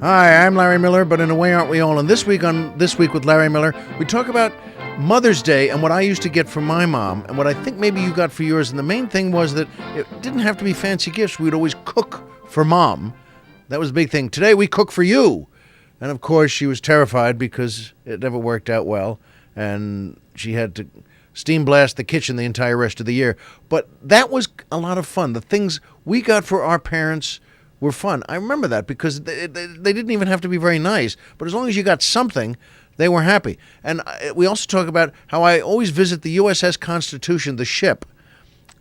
Hi, I'm Larry Miller, but in a way, aren't we all? And this week with Larry Miller, we talk about Mother's Day and what I used to get from my mom and what I think maybe you got for yours. And the main thing was that it didn't have to be fancy gifts. We'd always cook for Mom. That was the big thing. Today we cook for you. And of course, she was terrified because it never worked out well, and she had to steam blast the kitchen the entire rest of the year. But that was a lot of fun. The things we got for our parents were fun. I remember that because they didn't even have to be very nice. But as long as you got something, they were happy. And we also talk about how I always visit the USS Constitution, the ship,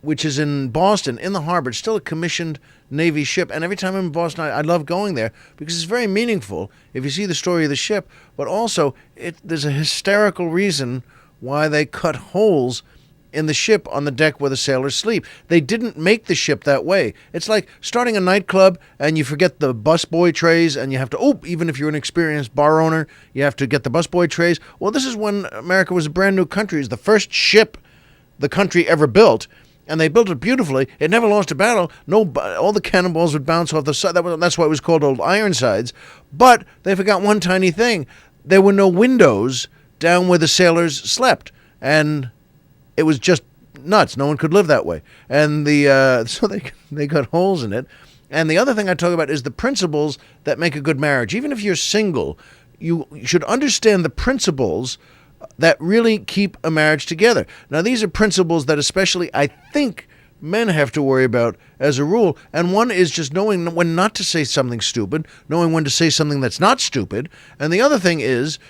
which is in Boston, in the harbor. It's still a commissioned Navy ship. And every time I'm in Boston, I love going there because it's very meaningful if you see the story of the ship. But also, there's a hysterical reason why they cut holes in the ship on the deck where the sailors sleep. They didn't make the ship that way. It's like starting a nightclub and you forget the busboy trays and you have to, even if you're an experienced bar owner, you have to get the busboy trays. Well, this is when America was a brand new country. It's the first ship the country ever built. And they built it beautifully. It never lost a battle. All the cannonballs would bounce off the side. That's why it was called Old Ironsides. But they forgot one tiny thing. There were no windows down where the sailors slept. And it was just nuts. No one could live that way. And so they got holes in it. And the other thing I talk about is the principles that make a good marriage. Even if you're single, you should understand the principles that really keep a marriage together. Now, these are principles that especially I think men have to worry about as a rule. And one is just knowing when not to say something stupid, knowing when to say something that's not stupid. And the other thing is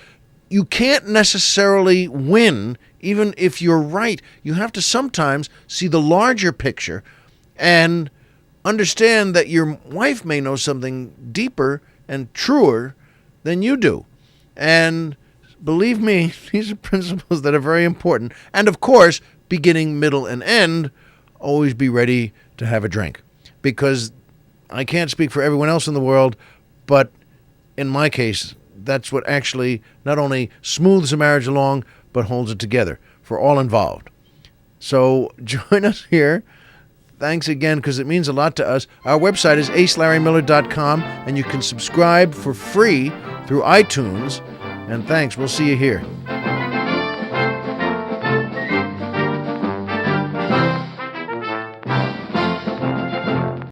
you can't necessarily win even if you're right. You have to sometimes see the larger picture and understand that your wife may know something deeper and truer than you do. And believe me, these are principles that are very important. And of course, beginning, middle, and end, always be ready to have a drink. Because I can't speak for everyone else in the world, but in my case, that's what actually not only smooths a marriage along, but holds it together for all involved. So join us here. Thanks again, because it means a lot to us. Our website is acelarrymiller.com, and you can subscribe for free through iTunes. And thanks. We'll see you here.